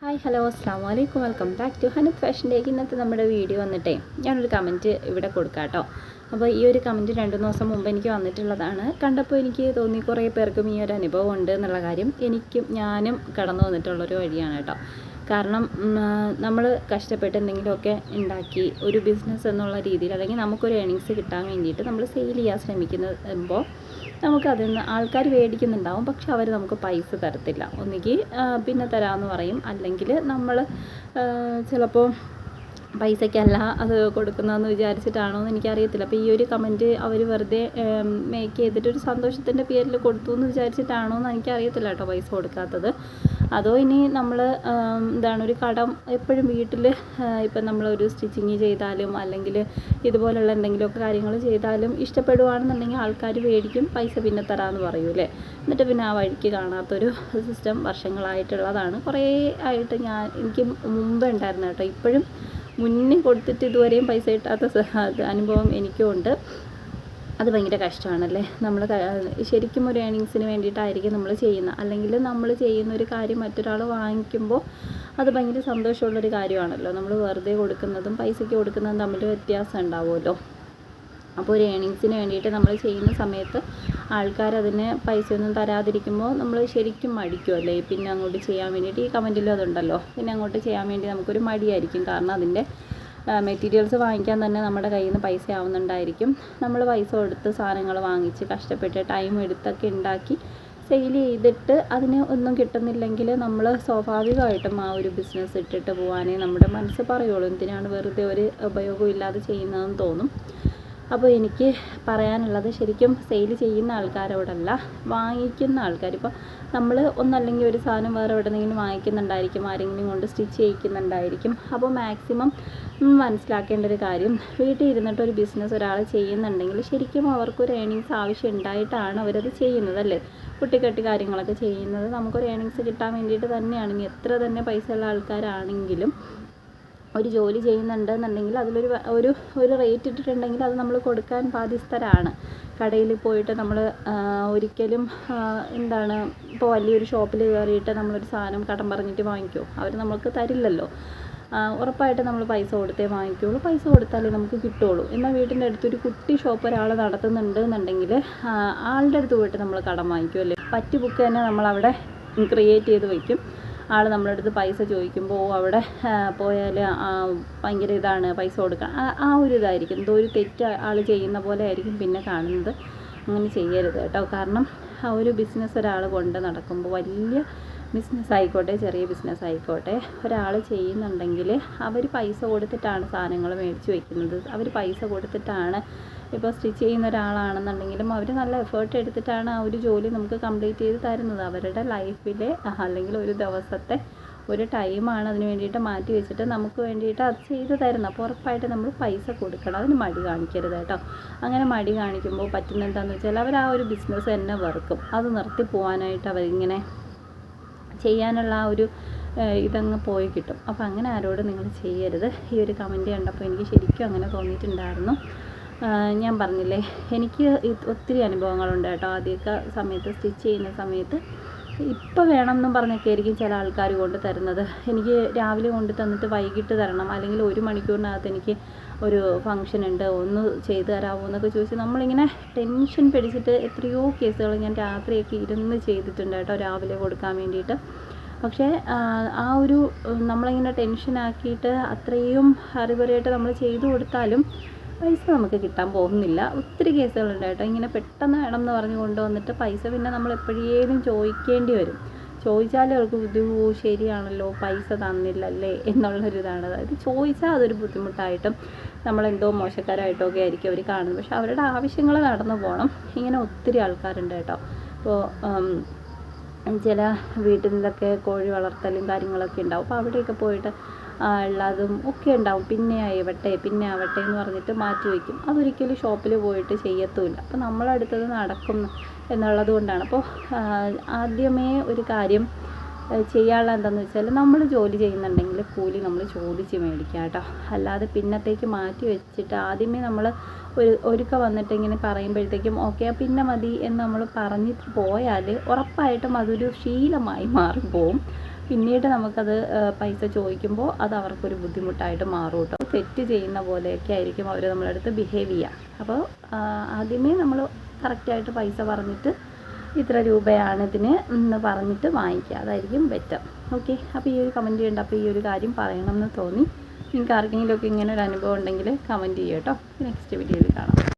Hi hello അസ്സാം വലൈക്കും welcome back to ഹനത് ഫാഷനിലേക്ക്. ഇന്നത്തെ നമ്മുടെ വീഡിയോ വന്നിട്ടേ ഞാനൊരു കമൻറ്റ് ഇവിടെ കൊടുക്കാം കേട്ടോ. അപ്പോൾ ഈ ഒരു കമൻറ്റ് 2-3 ദിവസം മുമ്പ് എനിക്ക് വന്നിട്ടുള്ളതാണ്. കണ്ടപ്പോൾ എനിക്ക് തോന്നി കുറേ പേർക്കും ഈ ഒരു അനുഭവം ഉണ്ട് എന്നുള്ള കാര്യം. ഞാനും കടന്നു വന്നിട്ടുള്ളൊരു വഴിയാണ് കേട്ടോ. കാരണം നമ്മൾ കഷ്ടപ്പെട്ട് എന്തെങ്കിലുമൊക്കെ ഉണ്ടാക്കി ഒരു ബിസിനസ് എന്നുള്ള രീതിയിൽ അല്ലെങ്കിൽ നമുക്കൊരു ഏണിങ്സ് കിട്ടാൻ വേണ്ടിയിട്ട് നമ്മൾ സെയിൽ ചെയ്യാൻ ശ്രമിക്കുമ്പോൾ നമുക്കതിൽ നിന്ന് ആൾക്കാർ മേടിക്കുന്നുണ്ടാവും, പക്ഷെ അവർ നമുക്ക് പൈസ തരത്തില്ല. ഒന്നുകിൽ പിന്നെ തരാമെന്ന് പറയും, അല്ലെങ്കിൽ നമ്മൾ ചിലപ്പോൾ പൈസയ്ക്കല്ല അത് കൊടുക്കുന്നതെന്ന് വിചാരിച്ചിട്ടാണോ എന്ന് എനിക്കറിയത്തില്ല. അപ്പോൾ ഈ ഒരു കമൻറ്റ് അവർ വെറുതെ മേക്ക് ചെയ്തിട്ട് ഒരു സന്തോഷത്തിൻ്റെ പേരിൽ കൊടുത്തു എന്ന് വിചാരിച്ചിട്ടാണോ എന്ന് എനിക്കറിയത്തില്ല കേട്ടോ പൈസ കൊടുക്കാത്തത്. അതോ ഇനി നമ്മൾ ഒരു കടം എപ്പോഴും വീട്ടിൽ ഇപ്പം നമ്മളൊരു സ്റ്റിച്ചിങ് ചെയ്താലും അല്ലെങ്കിൽ ഇതുപോലുള്ള എന്തെങ്കിലുമൊക്കെ കാര്യങ്ങൾ ചെയ്താലും ഇഷ്ടപ്പെടുകയാണെന്നുണ്ടെങ്കിൽ ആൾക്കാർ മേടിക്കും, പൈസ പിന്നെ തരാമെന്ന് പറയൂലേ. എന്നിട്ട് പിന്നെ ആ വഴിക്ക് കാണാത്തൊരു സിസ്റ്റം വർഷങ്ങളായിട്ടുള്ളതാണ്. കുറേ ആയിട്ട് എനിക്ക് മുമ്പേ ഉണ്ടായിരുന്നു കേട്ടോ. ഇപ്പോഴും മുന്നേ കൊടുത്തിട്ട് ഇതുവരെയും പൈസ കിട്ടാത്ത അനുഭവം എനിക്കും ഉണ്ട്. അത് ഭയങ്കര കഷ്ടമാണല്ലേ. നമ്മൾ ശരിക്കും ഒരു ഏണിങ്സിന് വേണ്ടിയിട്ടായിരിക്കും നമ്മൾ ചെയ്യുന്നത്, അല്ലെങ്കിൽ നമ്മൾ ചെയ്യുന്ന ഒരു കാര്യം മറ്റൊരാൾ വാങ്ങിക്കുമ്പോൾ അത് ഭയങ്കര സന്തോഷമുള്ളൊരു കാര്യമാണല്ലോ. നമ്മൾ വെറുതെ കൊടുക്കുന്നതും പൈസയ്ക്ക് കൊടുക്കുന്നതും തമ്മിൽ വ്യത്യാസം ഉണ്ടാവുമല്ലോ. അപ്പോൾ ഒരു ഏണിങ്സിന് വേണ്ടിയിട്ട് നമ്മൾ ചെയ്യുന്ന സമയത്ത് ആൾക്കാരതിന് പൈസയൊന്നും തരാതിരിക്കുമ്പോൾ നമ്മൾ ശരിക്കും മടിക്കുമല്ലേ പിന്നെ അങ്ങോട്ട് ചെയ്യാൻ വേണ്ടിയിട്ട്. ഈ കമൻറ്റിലും അതുണ്ടല്ലോ, പിന്നെ അങ്ങോട്ട് ചെയ്യാൻ വേണ്ടി നമുക്കൊരു മടിയായിരിക്കും. കാരണം അതിൻ്റെ മെറ്റീരിയൽസ് വാങ്ങിക്കാൻ തന്നെ നമ്മുടെ കയ്യിൽ നിന്ന് പൈസ ആവുന്നുണ്ടായിരിക്കും. നമ്മൾ പൈസ കൊടുത്ത് സാധനങ്ങൾ വാങ്ങിച്ച് കഷ്ടപ്പെട്ട് ടൈം എടുത്തൊക്കെ ഉണ്ടാക്കി സെയിൽ ചെയ്തിട്ട് അതിന് ഒന്നും കിട്ടുന്നില്ലെങ്കിൽ നമ്മൾ സ്വാഭാവികമായിട്ടും ആ ഒരു ബിസിനസ് ഇട്ടിട്ട് പോകാനേ നമ്മുടെ മനസ്സ് പറയുള്ളൂ. എന്തിനാണ് വെറുതെ ഒരു ഉപയോഗം ഇല്ലാതെ ചെയ്യുന്നതെന്ന് തോന്നും. അപ്പോൾ എനിക്ക് പറയാനുള്ളത്, ശരിക്കും സെയിൽ ചെയ്യുന്ന ആൾക്കാരോടല്ല, വാങ്ങിക്കുന്ന ആൾക്കാർ. ഇപ്പോൾ നമ്മൾ ഒന്നല്ലെങ്കിൽ ഒരു സാധനം വേറെ എവിടെയെങ്കിലും വാങ്ങിക്കുന്നുണ്ടായിരിക്കും, ആരെങ്കിലും കൊണ്ട് സ്റ്റിച്ച് ചെയ്യിക്കുന്നുണ്ടായിരിക്കും. അപ്പോൾ മാക്സിമം മനസ്സിലാക്കേണ്ട ഒരു കാര്യം, വീട്ടിൽ ഇരുന്നിട്ട് ഒരു ബിസിനസ് ഒരാൾ ചെയ്യുന്നുണ്ടെങ്കിൽ ശരിക്കും അവർക്കൊരു ഏണിങ്സ് ആവശ്യം ഉണ്ടായിട്ടാണ് അവരത് ചെയ്യുന്നത് അല്ലേ. കുട്ടിക്കെട്ടി കാര്യങ്ങളൊക്കെ ചെയ്യുന്നത് നമുക്കൊരു ഏണിങ്സ് കിട്ടാൻ വേണ്ടിയിട്ട് തന്നെയാണ്. ഇനി എത്ര തന്നെ പൈസയുള്ള ആൾക്കാരാണെങ്കിലും ഒരു ജോലി ചെയ്യുന്നുണ്ടെന്നുണ്ടെങ്കിൽ അതിലൊരു ഒരു റേറ്റ് ഇട്ടിട്ടുണ്ടെങ്കിൽ അത് നമ്മൾ കൊടുക്കാൻ ബാധ്യസ്ഥരാണ്. കടയിൽ പോയിട്ട് നമ്മൾ ഒരിക്കലും ഇപ്പോൾ വലിയൊരു ഷോപ്പിൽ കയറിയിട്ട് നമ്മളൊരു സാധനം കടം പറഞ്ഞിട്ട് വാങ്ങിക്കുമോ? അവർ നമുക്ക് തരില്ലല്ലോ. ഉറപ്പായിട്ട് നമ്മൾ പൈസ കൊടുത്തേ വാങ്ങിക്കുകയുള്ളൂ. പൈസ കൊടുത്താലേ നമുക്ക് കിട്ടുകയുള്ളൂ. എന്നാൽ വീട്ടിൻ്റെ അടുത്തൊരു കുട്ടി ഷോപ്പ് ഒരാൾ നടത്തുന്നുണ്ട് എന്നുണ്ടെങ്കിൽ ആളുടെ അടുത്ത് പോയിട്ട് നമ്മൾ കടം വാങ്ങിക്കുമല്ലേ. പറ്റ് ബുക്ക് തന്നെ നമ്മളവിടെ ക്രിയേറ്റ് ചെയ്ത് വയ്ക്കും. ആൾ നമ്മുടെ അടുത്ത് പൈസ ചോദിക്കുമ്പോൾ അവിടെ പോയാൽ ഭയങ്കര ഇതാണ് പൈസ കൊടുക്കാൻ, ആ ഒരു ഇതായിരിക്കും. എന്തോ ഒരു തെറ്റ് ആൾ ചെയ്യുന്ന പോലെ ആയിരിക്കും പിന്നെ കാണുന്നത്. അങ്ങനെ ചെയ്യരുത് കേട്ടോ. കാരണം ആ ഒരു ബിസിനസ് ഒരാൾ കൊണ്ട് നടക്കുമ്പോൾ, വലിയ ബിസിനസ് ആയിക്കോട്ടെ ചെറിയ ബിസിനസ് ആയിക്കോട്ടെ, ഒരാൾ ചെയ്യുന്നുണ്ടെങ്കിൽ അവർ പൈസ കൊടുത്തിട്ടാണ് സാധനങ്ങൾ മേടിച്ച് വയ്ക്കുന്നത്. അവർ പൈസ കൊടുത്തിട്ടാണ്, ഇപ്പോൾ സ്റ്റിച്ച് ചെയ്യുന്ന ഒരാളാണെന്നുണ്ടെങ്കിലും അവർ നല്ല എഫേർട്ട് എടുത്തിട്ടാണ് ആ ഒരു ജോലി നമുക്ക് കംപ്ലീറ്റ് ചെയ്ത് തരുന്നത്. അവരുടെ ലൈഫിലെ അല്ലെങ്കിൽ ഒരു ദിവസത്തെ ഒരു ടൈമാണ് അതിന് വേണ്ടിയിട്ട് മാറ്റി വെച്ചിട്ട് നമുക്ക് വേണ്ടിയിട്ട് അത് ചെയ്ത് തരുന്നത്. അപ്പോൾ ഉറപ്പായിട്ട് നമ്മൾ പൈസ കൊടുക്കണം. അതിന് മടി കാണിക്കരുത് കേട്ടോ. അങ്ങനെ മടി കാണിക്കുമ്പോൾ പറ്റുന്ന എന്താണെന്ന് വെച്ചാൽ അവർ ആ ഒരു ബിസിനസ് തന്നെ വെറുക്കും. അത് നിർത്തി പോകാനായിട്ട് അവരിങ്ങനെ ചെയ്യാനുള്ള ആ ഒരു ഇതങ്ങ് പോയി കിട്ടും. അപ്പോൾ അങ്ങനെ ആരോടും നിങ്ങൾ ചെയ്യരുത്. ഈ ഒരു കമൻറ്റ് കണ്ടപ്പോൾ എനിക്ക് ശരിക്കും അങ്ങനെ തോന്നിയിട്ടുണ്ടായിരുന്നു. ഞാൻ പറഞ്ഞില്ലേ, എനിക്ക് ഒത്തിരി അനുഭവങ്ങളുണ്ട് കേട്ടോ. ആദ്യമൊക്കെ സമയത്ത് സ്റ്റിച്ച് ചെയ്യുന്ന സമയത്ത് ഇപ്പോൾ വേണം എന്നും പറഞ്ഞൊക്കെ ആയിരിക്കും ചില ആൾക്കാർ കൊണ്ട് തരുന്നത്. എനിക്ക് രാവിലെ കൊണ്ട് തന്നിട്ട് വൈകിട്ട് തരണം, അല്ലെങ്കിൽ 1 മണിക്കൂറിനകത്ത് എനിക്ക് ഒരു ഫംഗ്ഷൻ ഉണ്ട്, ഒന്ന് ചെയ്തു തരാമോ എന്നൊക്കെ ചോദിച്ച് നമ്മളിങ്ങനെ ടെൻഷൻ പിടിച്ചിട്ട് എത്രയോ കേസുകൾ ഞാൻ രാത്രിയൊക്കെ ഇരുന്ന് ചെയ്തിട്ടുണ്ട് കേട്ടോ, രാവിലെ കൊടുക്കാൻ വേണ്ടിയിട്ട്. പക്ഷേ ആ ഒരു നമ്മളിങ്ങനെ ടെൻഷനാക്കിയിട്ട് അത്രയും ഹറിബറിയായിട്ട് നമ്മൾ ചെയ്തു കൊടുത്താലും പൈസ നമുക്ക് കിട്ടാൻ പോകുന്നില്ല. ഒത്തിരി കേസുകളുണ്ട് കേട്ടോ. ഇങ്ങനെ പെട്ടെന്ന് വേണം എന്ന് പറഞ്ഞ് കൊണ്ടുവന്നിട്ട് പൈസ പിന്നെ നമ്മൾ എപ്പോഴേലും ചോദിക്കേണ്ടി വരും. ചോദിച്ചാലും അവർക്ക് ശരിയാണല്ലോ, പൈസ തന്നില്ലല്ലേ എന്നുള്ളൊരിതാണ്. അതായത് ചോദിച്ചാൽ അതൊരു ബുദ്ധിമുട്ടായിട്ടും നമ്മളെന്തോ മോശക്കാരായിട്ടോ ഒക്കെ ആയിരിക്കും അവർ കാണുന്നത്. പക്ഷെ അവരുടെ ആവശ്യങ്ങൾ നടന്നു പോകണം. ഇങ്ങനെ ഒത്തിരി ആൾക്കാരുണ്ട് കേട്ടോ. ഇപ്പോൾ ചില വീട്ടിൽ നിന്നൊക്കെ കോഴി വളർത്തലും കാര്യങ്ങളൊക്കെ ഉണ്ടാവും. അപ്പോൾ അവിടെയൊക്കെ പോയിട്ട് ഉള്ളതും ഒക്കെ ഉണ്ടാവും. പിന്നെ ആവട്ടെ എന്ന് പറഞ്ഞിട്ട് മാറ്റി വയ്ക്കും. അതൊരിക്കലും ഷോപ്പിൽ പോയിട്ട് ചെയ്യത്തുമില്ല. അപ്പോൾ നമ്മളടുത്തത് നടക്കും എന്നുള്ളത് കൊണ്ടാണ്. അപ്പോൾ ആദ്യമേ ഒരു കാര്യം ചെയ്യാനുള്ള എന്താണെന്ന് വെച്ചാൽ, നമ്മൾ ജോലി ചെയ്യുന്നുണ്ടെങ്കിൽ കൂലി നമ്മൾ ചോദിച്ച് മേടിക്കുക കേട്ടോ. അല്ലാതെ പിന്നത്തേക്ക് മാറ്റി വെച്ചിട്ട് ആദ്യമേ നമ്മൾ ഒരുക്ക വന്നിട്ട് ഇങ്ങനെ പറയുമ്പോഴത്തേക്കും ഓക്കെ പിന്നെ മതി എന്ന് നമ്മൾ പറഞ്ഞിട്ട് പോയാൽ ഉറപ്പായിട്ടും അതൊരു ശീലമായി മാറിപ്പോവും. പിന്നീട് നമുക്കത് പൈസ ചോദിക്കുമ്പോൾ അത് അവർക്കൊരു ബുദ്ധിമുട്ടായിട്ട് മാറും കേട്ടോ. തെറ്റ് ചെയ്യുന്ന പോലെയൊക്കെ ആയിരിക്കും അവർ നമ്മളെ അടുത്ത് ബിഹേവ് ചെയ്യുക. അപ്പോൾ ആദ്യമേ നമ്മൾ കറക്റ്റായിട്ട് പൈസ പറഞ്ഞിട്ട് ഇത്ര രൂപയാണ് ഇതിന് എന്ന് പറഞ്ഞിട്ട് വാങ്ങിക്കുക, അതായിരിക്കും ബെറ്റർ. ഓക്കെ, അപ്പോൾ ഈ ഒരു കമൻറ്റ് ചെയ്യേണ്ട, അപ്പോൾ ഈ ഒരു കാര്യം പറയണമെന്ന് തോന്നി. നിങ്ങൾക്ക് ആർക്കെങ്കിലുമൊക്കെ ഇങ്ങനെ ഒരു അനുഭവം ഉണ്ടെങ്കിൽ കമൻറ്റ് ചെയ്യുക കേട്ടോ. നെക്സ്റ്റ് വീഡിയോയിൽ കാണാം.